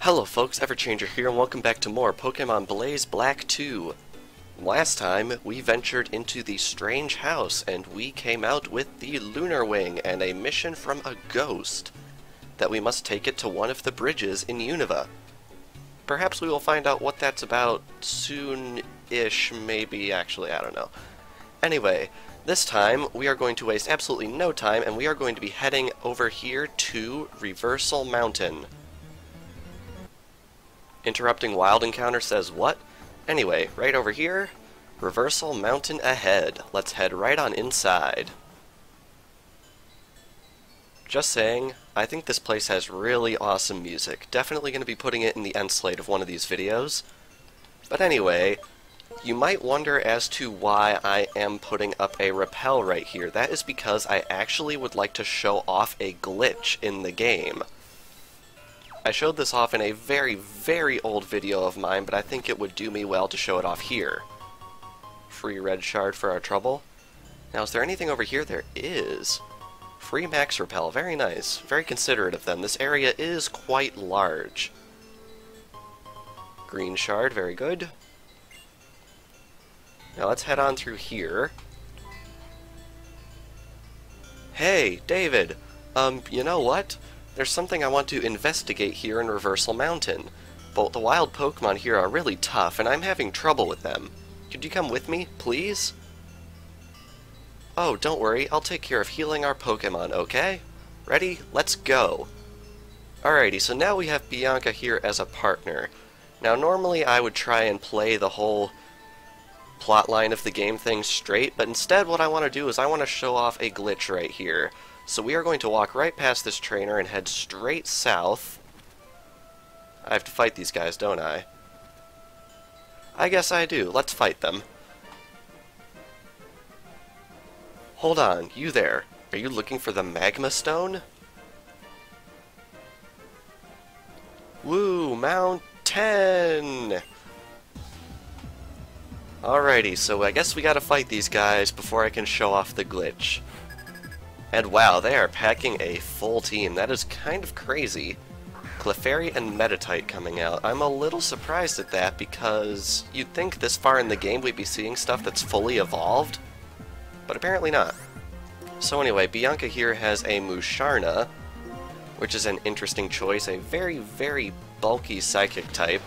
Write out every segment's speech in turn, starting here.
Hello folks, Everchanger here, and welcome back to more Pokemon Blaze Black 2. Last time, we ventured into the strange house, and we came out with the Lunar Wing and a mission from a ghost that we must take it to one of the bridges in Unova. Perhaps we will find out what that's about soon-ish, maybe, actually, I don't know. Anyway, this time, we are going to waste absolutely no time, and we are going to be heading over here to Reversal Mountain. Interrupting Wild Encounter says what? Anyway, right over here, Reversal Mountain ahead. Let's head right on inside. Just saying, I think this place has really awesome music. Definitely going to be putting it in the end slate of one of these videos. But anyway, you might wonder as to why I am putting up a rappel right here. That is because I actually would like to show off a glitch in the game. I showed this off in a very, very old video of mine, but I think it would do me well to show it off here. Free red shard for our trouble. Now, is there anything over here? There is. Free max repel. Very nice. Very considerate of them. This area is quite large. Green shard. Very good. Now, let's head on through here. Hey, David! You know what? There's something I want to investigate here in Reversal Mountain. But the wild Pokemon here are really tough, and I'm having trouble with them. Could you come with me, please? Oh, don't worry, I'll take care of healing our Pokemon, okay? Ready? Let's go! Alrighty, so now we have Bianca here as a partner. Now, normally I would try and play the whole plotline of the game thing straight, but instead what I want to do is I want to show off a glitch right here. So we are going to walk right past this trainer and head straight south. I have to fight these guys, don't I? I guess I do. Let's fight them. Hold on, you there. Are you looking for the Magma Stone? Woo, Mountain! Alrighty, so I guess we gotta fight these guys before I can show off the glitch. And wow, they are packing a full team. That is kind of crazy. Clefairy and Meditite coming out. I'm a little surprised at that because you'd think this far in the game we'd be seeing stuff that's fully evolved, but apparently not. So anyway, Bianca here has a Musharna, which is an interesting choice, a very, very bulky psychic type.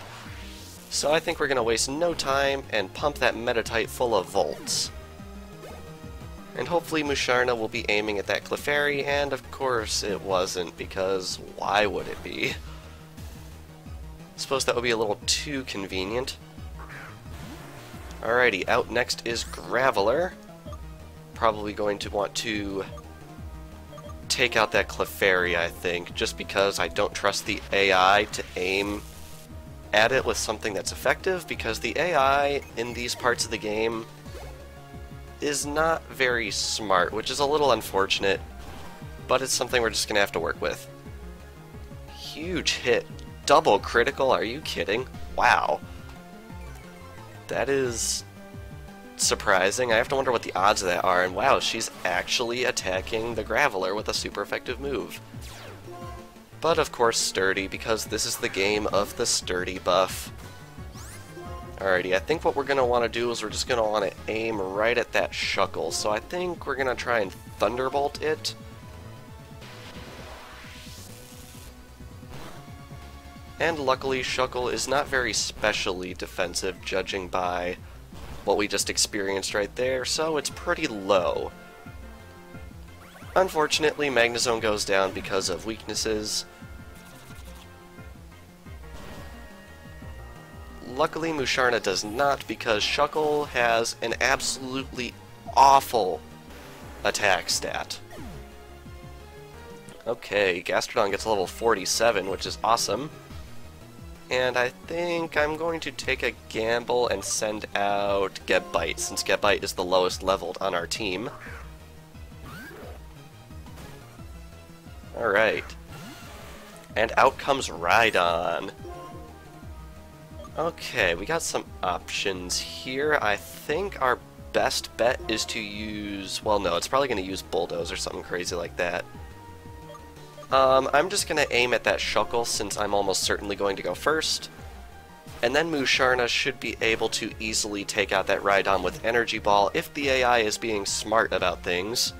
So I think we're going to waste no time and pump that Meditite full of volts. And hopefully Musharna will be aiming at that Clefairy, and of course it wasn't, because why would it be? Suppose that would be a little too convenient. Alrighty, out next is Graveler. Probably going to want to take out that Clefairy, I think, just because I don't trust the AI to aim at it with something that's effective, because the AI in these parts of the game is not very smart, which is a little unfortunate, but it's something we're just gonna have to work with. Huge hit. Double critical? Are you kidding? Wow. That is surprising. I have to wonder what the odds of that are, and wow, she's actually attacking the Graveler with a super effective move. But of course sturdy, because this is the game of the sturdy buff. Alrighty, I think what we're going to want to do is we're just going to want to aim right at that Shuckle. So I think we're going to try and Thunderbolt it. And luckily, Shuckle is not very specially defensive, judging by what we just experienced right there, so it's pretty low. Unfortunately, Magnezone goes down because of weaknesses. Luckily, Musharna does not, because Shuckle has an absolutely awful attack stat. Okay, Gastrodon gets level 47, which is awesome. And I think I'm going to take a gamble and send out Gebite, since Gebite is the lowest leveled on our team. Alright. And out comes Rhydon. Okay, we got some options here. I think our best bet is to use... well, no, it's probably going to use Bulldoze or something crazy like that. I'm just going to aim at that Shuckle since I'm almost certainly going to go first. And then Musharna should be able to easily take out that Rhydon with Energy Ball if the AI is being smart about things.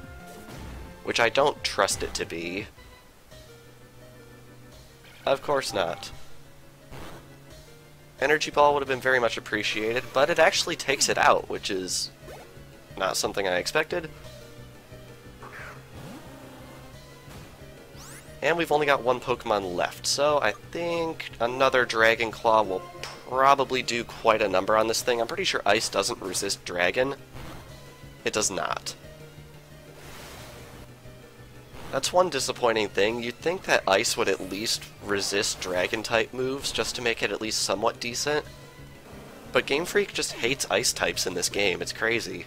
Which I don't trust it to be. Of course not. Energy Ball would have been very much appreciated, but it actually takes it out, which is not something I expected. And we've only got one Pokemon left, so I think another Dragon Claw will probably do quite a number on this thing. I'm pretty sure Ice doesn't resist Dragon. It does not. That's one disappointing thing. You'd think that Ice would at least resist Dragon-type moves just to make it at least somewhat decent. But Game Freak just hates Ice types in this game. It's crazy.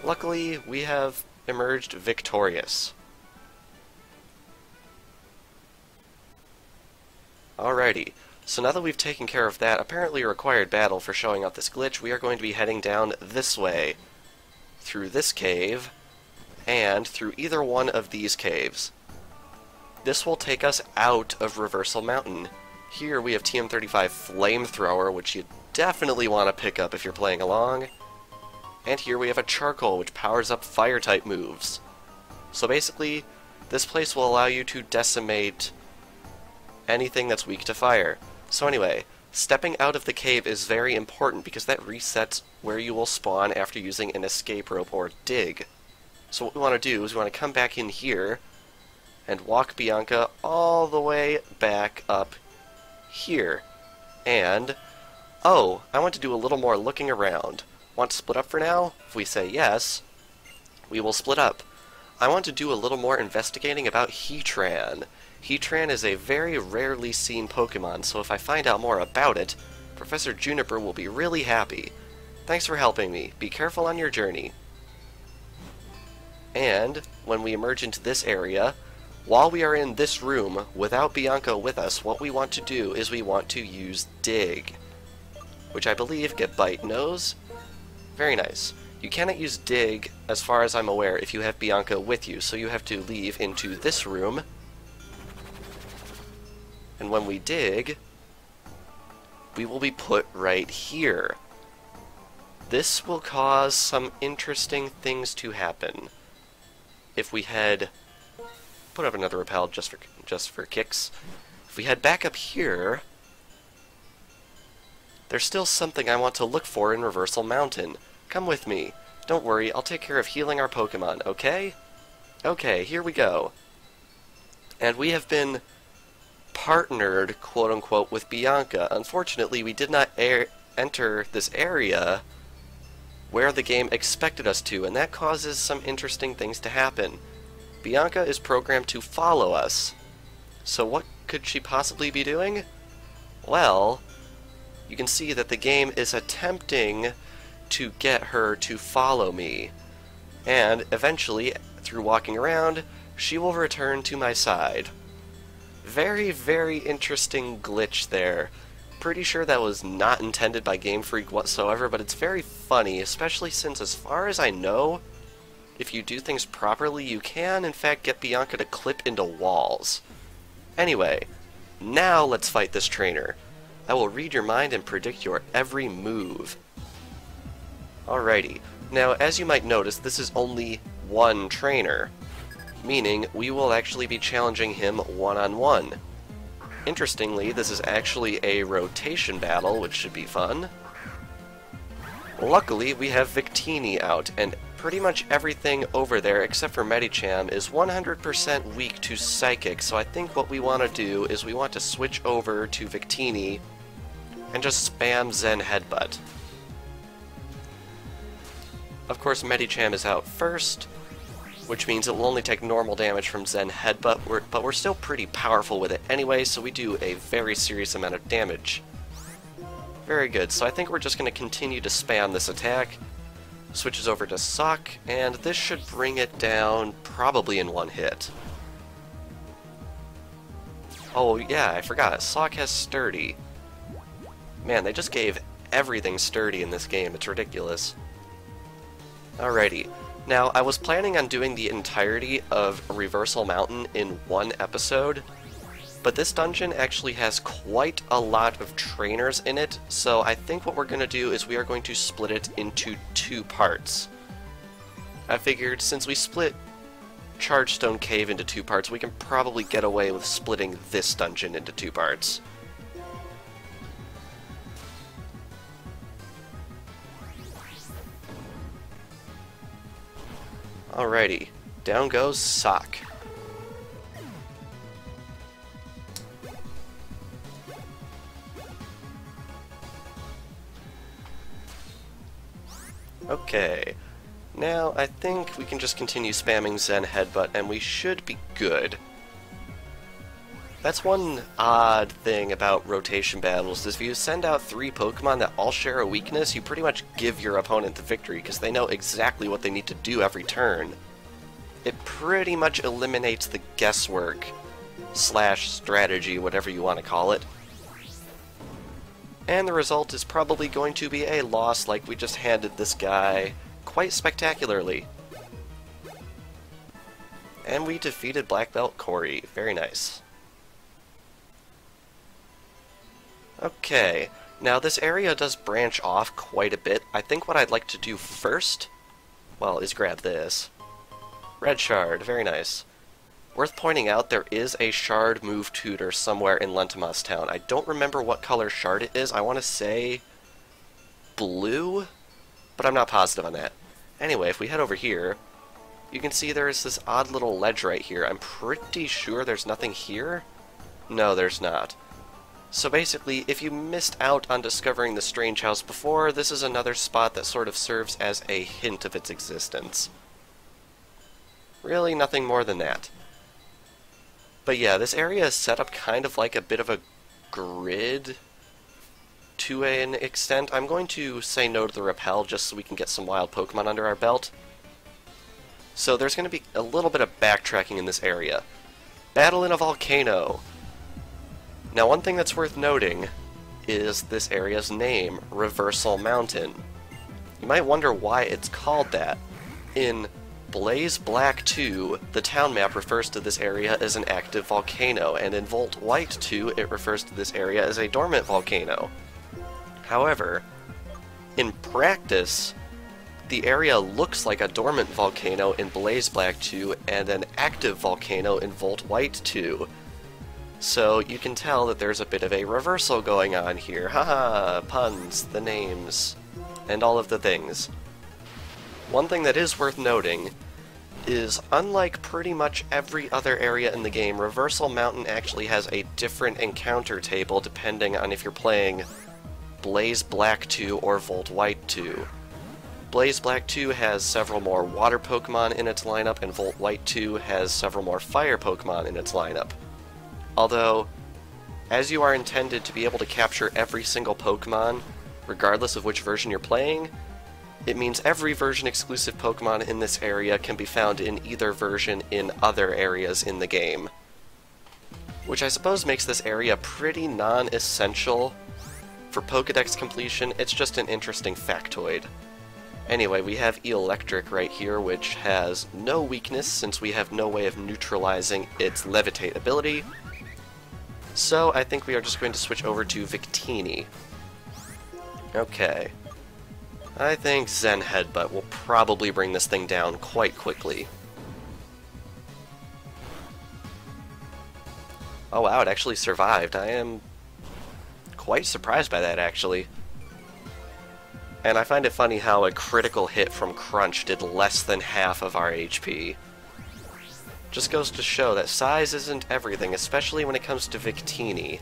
Luckily, we have emerged victorious. Alrighty, so now that we've taken care of that apparently required battle for showing off this glitch, we are going to be heading down this way, through this cave, and through either one of these caves. This will take us out of Reversal Mountain. Here we have TM35 Flamethrower, which you definitely want to pick up if you're playing along. And here we have a Charcoal, which powers up Fire-type moves. So basically, this place will allow you to decimate anything that's weak to fire. So anyway, stepping out of the cave is very important because that resets where you will spawn after using an escape rope or dig. So what we want to do is we want to come back in here and walk Bianca all the way back up here. And, oh, I want to do a little more looking around. Want to split up for now? If we say yes, we will split up. I want to do a little more investigating about Heatran. Heatran is a very rarely seen Pokemon, so if I find out more about it, Professor Juniper will be really happy. Thanks for helping me. Be careful on your journey. And, when we emerge into this area, while we are in this room, without Bianca with us, what we want to do is we want to use Dig. Which I believe get Bite Nose. Very nice. You cannot use Dig, as far as I'm aware, if you have Bianca with you, so you have to leave into this room. And when we dig, we will be put right here. This will cause some interesting things to happen. If we head, put up another repel just for kicks. If we head back up here, there's still something I want to look for in Reversal Mountain. Come with me. Don't worry, I'll take care of healing our Pokemon, okay? Okay, here we go. And we have been partnered, quote-unquote, with Bianca. Unfortunately, we did not enter this area where the game expected us to, and that causes some interesting things to happen. Bianca is programmed to follow us. So what could she possibly be doing? Well, you can see that the game is attempting to get her to follow me. And eventually, through walking around, she will return to my side. Very, very interesting glitch there. Pretty sure that was not intended by Game Freak whatsoever, but it's very funny, especially since, as far as I know, if you do things properly, you can, in fact, get Bianca to clip into walls. Anyway, now let's fight this trainer. I will read your mind and predict your every move. Alrighty. Now, as you might notice, this is only one trainer, meaning we will actually be challenging him one-on-one. Interestingly, this is actually a rotation battle, which should be fun. Luckily, we have Victini out, and pretty much everything over there, except for Medicham, is 100% weak to Psychic, so I think what we want to do is we want to switch over to Victini and just spam Zen Headbutt. Of course, Medicham is out first, which means it will only take normal damage from Zen Headbutt, but we're still pretty powerful with it anyway, so we do a very serious amount of damage. Very good, so I think we're just going to continue to spam this attack. Switches over to Sock, and this should bring it down probably in one hit. Oh yeah, I forgot, Sock has Sturdy. Man, they just gave everything Sturdy in this game, it's ridiculous. Alrighty. Now, I was planning on doing the entirety of Reversal Mountain in one episode, but this dungeon actually has quite a lot of trainers in it, so I think what we're going to do is we are going to split it into 2 parts. I figured since we split Chargestone Cave into 2 parts, we can probably get away with splitting this dungeon into 2 parts. Alrighty, down goes Sock. Okay, now I think we can just continue spamming Zen Headbutt and we should be good. That's one odd thing about rotation battles, is if you send out 3 Pokemon that all share a weakness, you pretty much give your opponent the victory, because they know exactly what they need to do every turn. It pretty much eliminates the guesswork / strategy, whatever you want to call it. And the result is probably going to be a loss like we just handed this guy quite spectacularly. And we defeated Black Belt Corey. Very nice. Okay, now this area does branch off quite a bit. I think what I'd like to do first, well, is grab this. Red Shard, very nice. Worth pointing out, there is a Shard move tutor somewhere in Lentimas Town. I don't remember what color Shard it is. I want to say blue, but I'm not positive on that. Anyway, if we head over here, you can see there is this odd little ledge right here. I'm pretty sure there's nothing here. No, there's not. So basically, if you missed out on discovering the Strange House before, this is another spot that sort of serves as a hint of its existence. Really, nothing more than that. But yeah, this area is set up kind of like a bit of a grid to an extent. I'm going to say no to the Repel just so we can get some wild Pokemon under our belt. So there's going to be a little bit of backtracking in this area. Battle in a volcano. Now, one thing that's worth noting is this area's name, Reversal Mountain. You might wonder why it's called that. In Blaze Black 2, the town map refers to this area as an active volcano, and in Volt White 2, it refers to this area as a dormant volcano. However, in practice, the area looks like a dormant volcano in Blaze Black 2 and an active volcano in Volt White 2. So you can tell that there's a bit of a reversal going on here. Haha, puns, the names, and all of the things. One thing that is worth noting is, unlike pretty much every other area in the game, Reversal Mountain actually has a different encounter table depending on if you're playing Blaze Black 2 or Volt White 2. Blaze Black 2 has several more water Pokemon in its lineup, and Volt White 2 has several more fire Pokemon in its lineup. Although, as you are intended to be able to capture every single Pokemon, regardless of which version you're playing, it means every version exclusive Pokemon in this area can be found in either version in other areas in the game. Which I suppose makes this area pretty non-essential for Pokedex completion. It's just an interesting factoid. Anyway, we have Electric right here, which has no weakness since we have no way of neutralizing its Levitate ability. So I think we are just going to switch over to Victini. Okay. I think Zen Headbutt will probably bring this thing down quite quickly. Oh wow, it actually survived. I am quite surprised by that, actually. And I find it funny how a critical hit from Crunch did less than half of our HP. Just goes to show that size isn't everything, especially when it comes to Victini.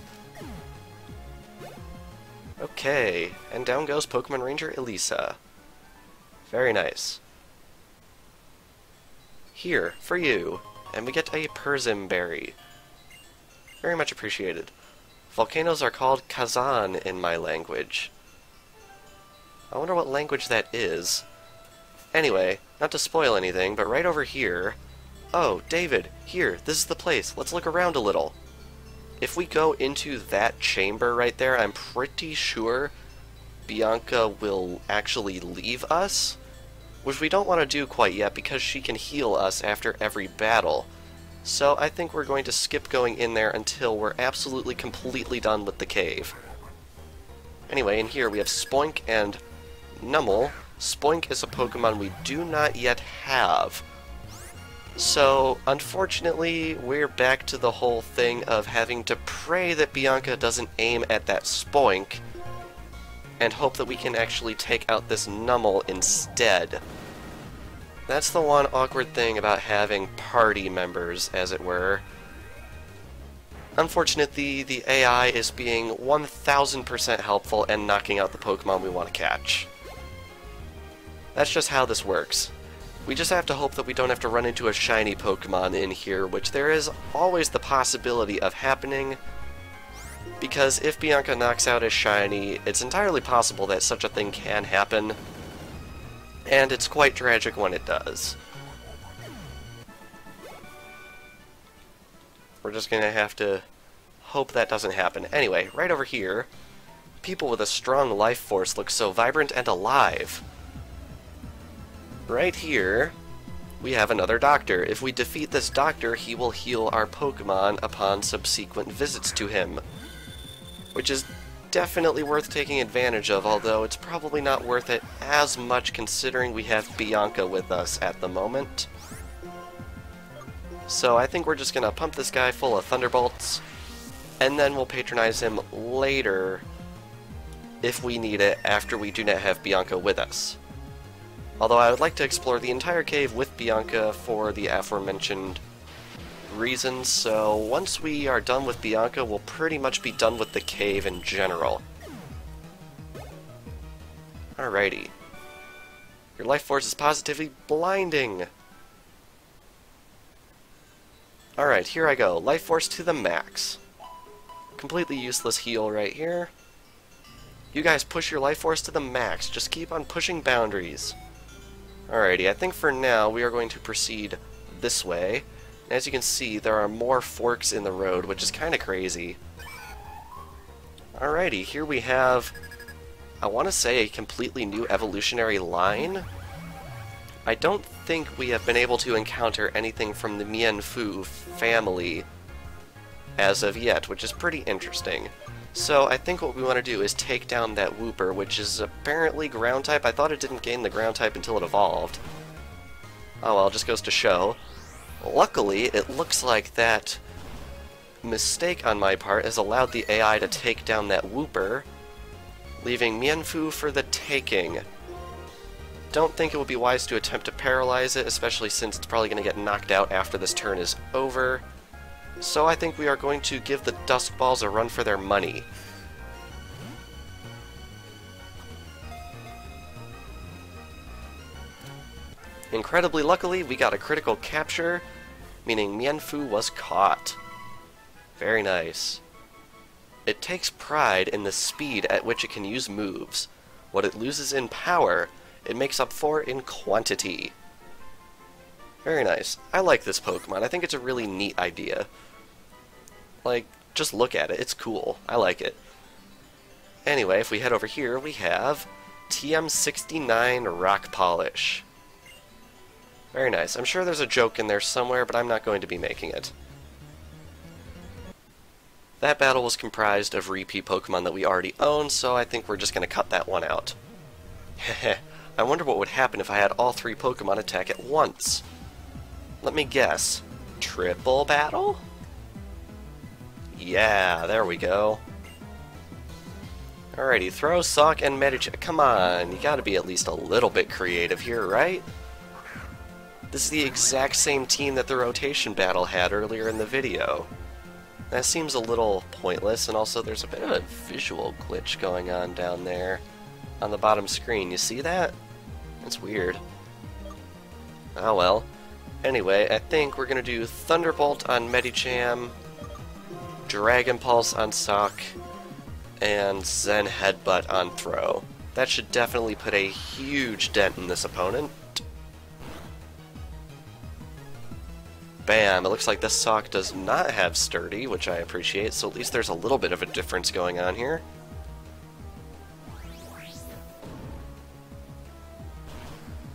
Okay, and down goes Pokemon Ranger Elisa. Very nice. Here, for you. And we get a Persim Berry. Very much appreciated. Volcanoes are called Kazan in my language. I wonder what language that is. Anyway, not to spoil anything, but right over here... Oh, David, here, this is the place. Let's look around a little. If we go into that chamber right there, I'm pretty sure Bianca will actually leave us. which we don't want to do quite yet because she can heal us after every battle. So I think we're going to skip going in there until we're absolutely completely done with the cave. Anyway, in here we have Spoink and Numel. Spoink is a Pokemon we do not yet have. So, unfortunately, we're back to the whole thing of having to pray that Bianca doesn't aim at that Spoink, and hope that we can actually take out this Numel instead. That's the one awkward thing about having party members, as it were. Unfortunately, the AI is being 1000% helpful and knocking out the Pokemon we want to catch. That's just how this works. We just have to hope that we don't have to run into a shiny Pokemon in here, which there is always the possibility of happening, because if Bianca knocks out a shiny, it's entirely possible that such a thing can happen, and it's quite tragic when it does. We're just gonna have to hope that doesn't happen. Anyway, right over here, people with a strong life force look so vibrant and alive. Right here, we have another doctor. If we defeat this doctor, he will heal our Pokemon upon subsequent visits to him, which is definitely worth taking advantage of, although it's probably not worth it as much considering we have Bianca with us at the moment. So I think we're just gonna pump this guy full of Thunderbolts, and then we'll patronize him later if we need it after we do not have Bianca with us. Although I would like to explore the entire cave with Bianca for the aforementioned reasons, so once we are done with Bianca, we'll pretty much be done with the cave in general. Alrighty. Your life force is positively blinding! Alright, here I go. Life force to the max. Completely useless heal right here. You guys push your life force to the max. Just keep on pushing boundaries. Alrighty, I think for now we are going to proceed this way. And as you can see, there are more forks in the road, which is kind of crazy. Alrighty, here we have, I want to say, a completely new evolutionary line. I don't think we have been able to encounter anything from the Mienfoo family as of yet, which is pretty interesting. So I think what we want to do is take down that Wooper, which is apparently ground type. I thought it didn't gain the ground type until it evolved. Oh well, just goes to show. Luckily, it looks like that mistake on my part has allowed the AI to take down that Wooper, leaving Mienfoo for the taking. Don't think it would be wise to attempt to paralyze it, especially since it's probably going to get knocked out after this turn is over. So I think we are going to give the Dusk Balls a run for their money. Incredibly luckily, we got a critical capture, meaning Mienfoo was caught. Very nice. It takes pride in the speed at which it can use moves. What it loses in power, it makes up for in quantity. Very nice. I like this Pokemon. I think it's a really neat idea. Like, just look at it. It's cool. I like it. Anyway, if we head over here, we have TM69 Rock Polish. Very nice. I'm sure there's a joke in there somewhere, but I'm not going to be making it. That battle was comprised of repeat Pokemon that we already own, so I think we're just going to cut that one out. Heh. I wonder what would happen if I had all three Pokemon attack at once. Let me guess. Triple battle? Yeah, there we go. Alrighty, Throw, Sock, and Medicham. Come on, you gotta be at least a little bit creative here, right? This is the exact same team that the rotation battle had earlier in the video. That seems a little pointless, and also there's a bit of a visual glitch going on down there on the bottom screen. You see that? It's weird. Oh well. Anyway, I think we're gonna do Thunderbolt on Medicham, Dragon Pulse on Sock, and Zen Headbutt on Throw. That should definitely put a huge dent in this opponent. Bam! It looks like this Sock does not have Sturdy, which I appreciate, so at least there's a little bit of a difference going on here.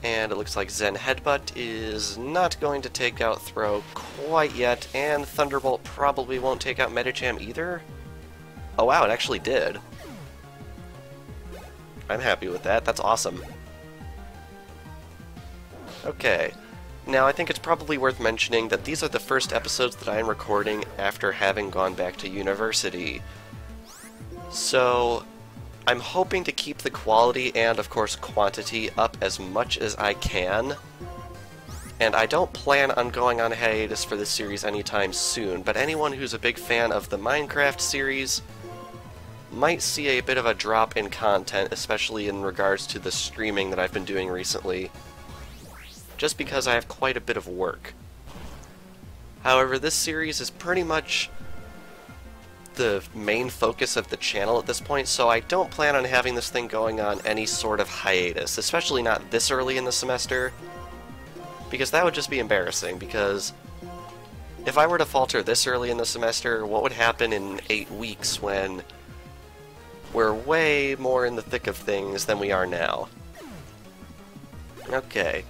And it looks like Zen Headbutt is not going to take out Throw quite yet, and Thunderbolt probably won't take out Medicham either. Oh wow, it actually did. I'm happy with that, that's awesome. Okay, now I think it's probably worth mentioning that these are the first episodes that I am recording after having gone back to university. So, I'm hoping to keep the quality and, of course, quantity up as much as I can. And I don't plan on going on hiatus for this series anytime soon, but anyone who's a big fan of the Minecraft series might see a bit of a drop in content, especially in regards to the streaming that I've been doing recently, just because I have quite a bit of work. However, this series is pretty much the main focus of the channel at this point, so I don't plan on having this thing going on any sort of hiatus, especially not this early in the semester, because that would just be embarrassing, because if I were to falter this early in the semester, what would happen in 8 weeks when we're way more in the thick of things than we are now? Okay.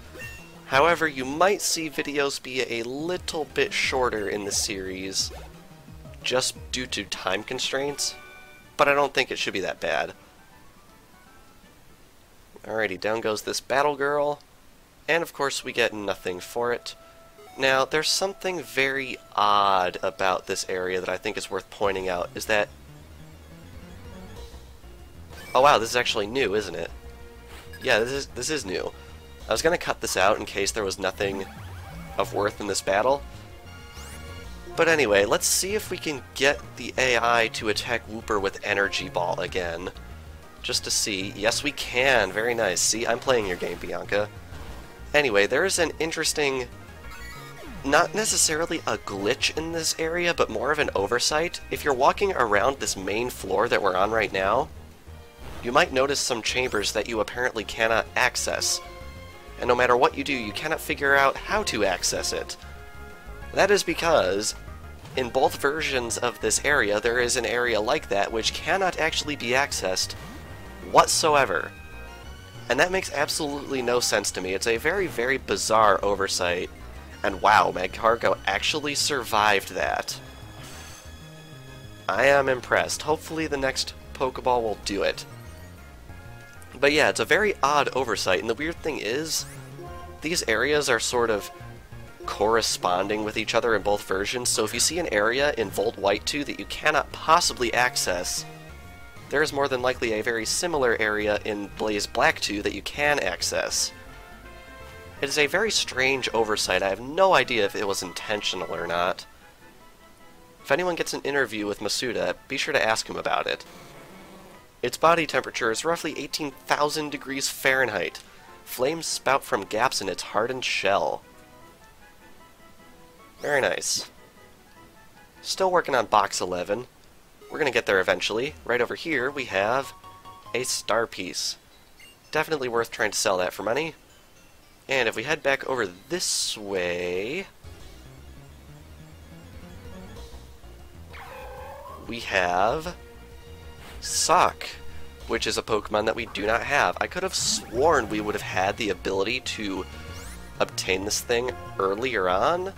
However, you might see videos be a little bit shorter in the series, just due to time constraints, but I don't think it should be that bad. Alrighty, down goes this Battle Girl, and of course we get nothing for it. Now, there's something very odd about this area that I think is worth pointing out, is that... Oh wow, this is actually new, isn't it? Yeah, this is new. I was gonna cut this out in case there was nothing of worth in this battle. But anyway, let's see if we can get the AI to attack Wooper with Energy Ball again. Just to see. Yes, we can. Very nice. See, I'm playing your game, Bianca. Anyway, there is an interesting, not necessarily a glitch in this area, but more of an oversight. If you're walking around this main floor that we're on right now, you might notice some chambers that you apparently cannot access. And no matter what you do, you cannot figure out how to access it. That is because, in both versions of this area, there is an area like that which cannot actually be accessed whatsoever. And that makes absolutely no sense to me. It's a very, very bizarre oversight. And wow, Magcargo actually survived that. I am impressed. Hopefully the next Pokeball will do it. But yeah, it's a very odd oversight, and the weird thing is, these areas are sort of corresponding with each other in both versions, so if you see an area in Volt White 2 that you cannot possibly access, there is more than likely a very similar area in Blaze Black 2 that you can access. It is a very strange oversight. I have no idea if it was intentional or not. If anyone gets an interview with Masuda, be sure to ask him about it. Its body temperature is roughly 18,000 degrees Fahrenheit. Flames spout from gaps in its hardened shell. Very nice. Still working on box 11. We're gonna get there eventually. Right over here we have a star piece. Definitely worth trying to sell that for money. And if we head back over this way, we have Sock, which is a Pokemon that we do not have. I could have sworn we would have had the ability to obtain this thing earlier on,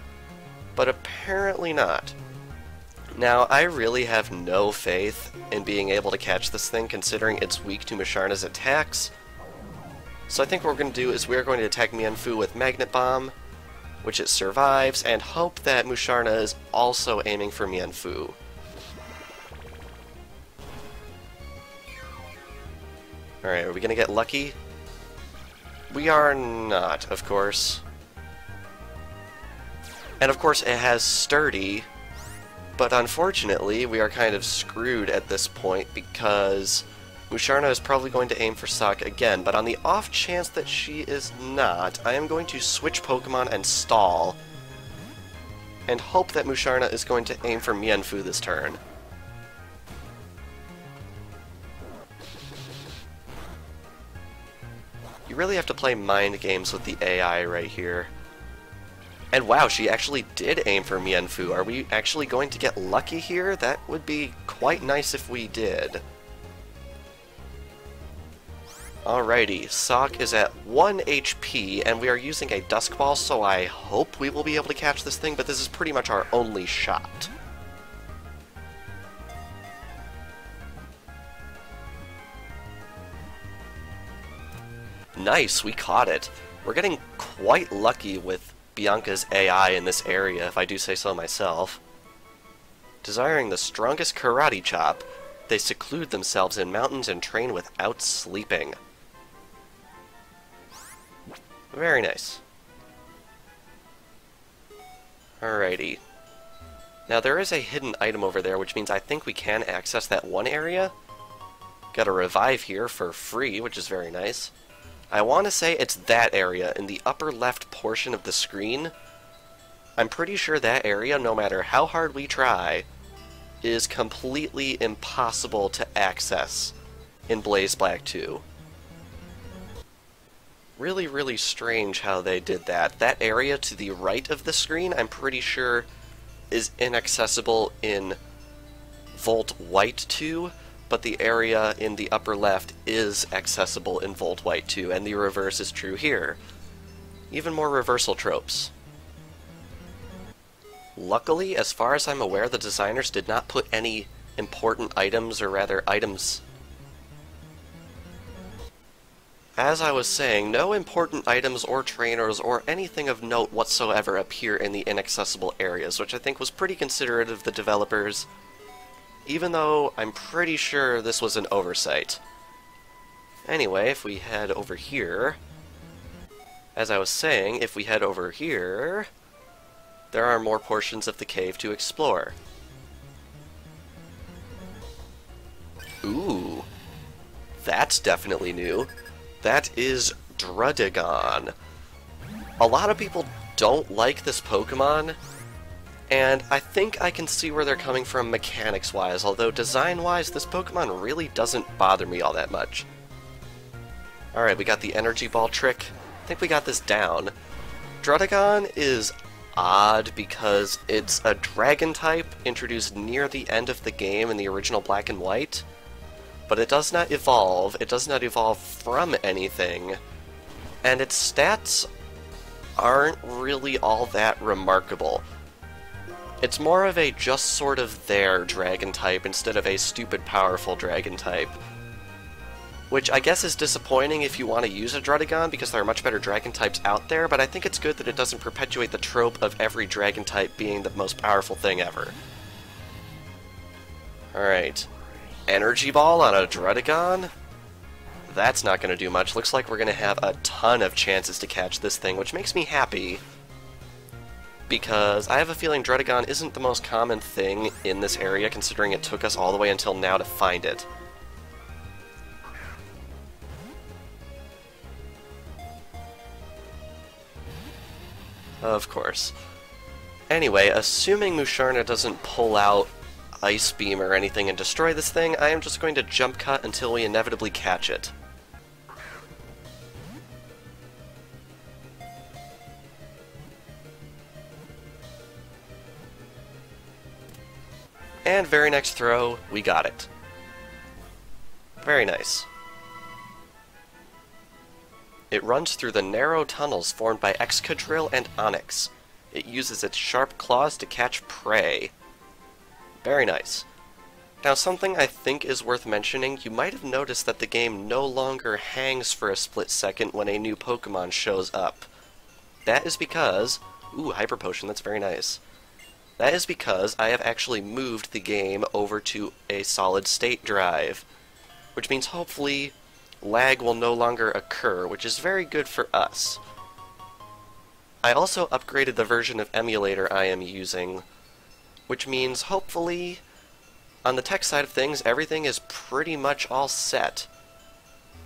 but apparently not. Now, I really have no faith in being able to catch this thing, considering it's weak to Musharna's attacks. So I think what we're going to do is we're going to attack Mienfoo with Magnet Bomb, which it survives, and hope that Musharna is also aiming for Mienfoo. Alright, are we going to get lucky? We are not, of course. And of course it has Sturdy, but unfortunately we are kind of screwed at this point because Musharna is probably going to aim for Sock again, but on the off chance that she is not, I am going to switch Pokemon and stall, and hope that Musharna is going to aim for Mienfoo this turn. You really have to play mind games with the AI right here. And wow, she actually did aim for Mienfoo. Are we actually going to get lucky here? That would be quite nice if we did. Alrighty, Sock is at 1 HP, and we are using a Dusk Ball, so I hope we will be able to catch this thing, but this is pretty much our only shot. Nice, we caught it. We're getting quite lucky with Bianca's AI in this area, if I do say so myself. Desiring the strongest karate chop, they seclude themselves in mountains and train without sleeping. Very nice. Alrighty. Now there is a hidden item over there, which means I think we can access that one area. Got a revive here for free, which is very nice. I want to say it's that area in the upper left portion of the screen. I'm pretty sure that area, no matter how hard we try, is completely impossible to access in Blaze Black 2. Really, really strange how they did that. That area to the right of the screen, I'm pretty sure, is inaccessible in Volt White 2, but the area in the upper left is accessible in Volt White 2, and the reverse is true here. Even more reversal tropes. Luckily, as far as I'm aware, the designers did not put any important items, or rather items... As I was saying, no important items or trainers or anything of note whatsoever appear in the inaccessible areas, which I think was pretty considerate of the developers, even though I'm pretty sure this was an oversight. Anyway, if we head over here... As I was saying, if we head over here... there are more portions of the cave to explore. Ooh. That's definitely new. That is Drudagon. A lot of people don't like this Pokemon, and I think I can see where they're coming from mechanics-wise, although design-wise, this Pokemon really doesn't bother me all that much. Alright, we got the Energy Ball trick. I think we got this down. Drudagon is odd because it's a dragon type introduced near the end of the game in the original Black and White, but it does not evolve. It does not evolve from anything, and its stats aren't really all that remarkable. It's more of a just sort of there dragon type instead of a stupid powerful dragon type, which I guess is disappointing if you want to use a Drudagon, because there are much better dragon types out there, but I think it's good that it doesn't perpetuate the trope of every dragon type being the most powerful thing ever. Alright. Energy Ball on a Drudagon? That's not going to do much. Looks like we're going to have a ton of chances to catch this thing, which makes me happy, because I have a feeling Drudagon isn't the most common thing in this area, considering it took us all the way until now to find it. Of course. Anyway, assuming Musharna doesn't pull out Ice Beam or anything and destroy this thing, I am just going to jump cut until we inevitably catch it. And very next throw, we got it. Very nice. It runs through the narrow tunnels formed by Excadrill and Onyx. It uses its sharp claws to catch prey. Very nice. Now, something I think is worth mentioning, you might have noticed that the game no longer hangs for a split second when a new Pokemon shows up. That is because... Ooh, Hyper Potion, that's very nice. That is because I have actually moved the game over to a solid state drive, which means hopefully lag will no longer occur, which is very good for us. I also upgraded the version of emulator I am using, which means hopefully on the tech side of things everything is pretty much all set.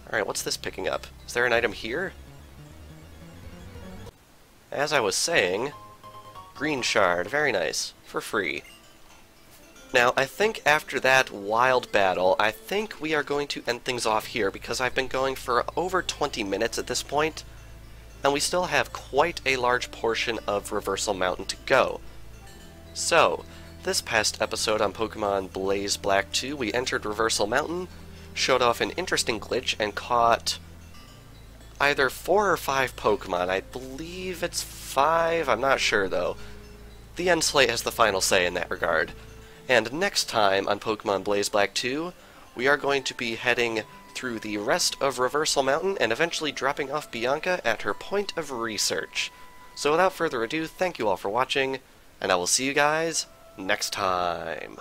Alright, what's this picking up? Is there an item here? As I was saying, Green Shard, very nice, for free. Now, I think after that wild battle, I think we are going to end things off here, because I've been going for over 20 minutes at this point, and we still have quite a large portion of Reversal Mountain to go. So, this past episode on Pokemon Blaze Black 2, we entered Reversal Mountain, showed off an interesting glitch, and caught either 4 or 5 Pokemon. I believe it's 5, I'm not sure though. The end slate has the final say in that regard. And next time on Pokemon Blaze Black 2, we are going to be heading through the rest of Reversal Mountain and eventually dropping off Bianca at her point of research. So without further ado, thank you all for watching, and I will see you guys next time.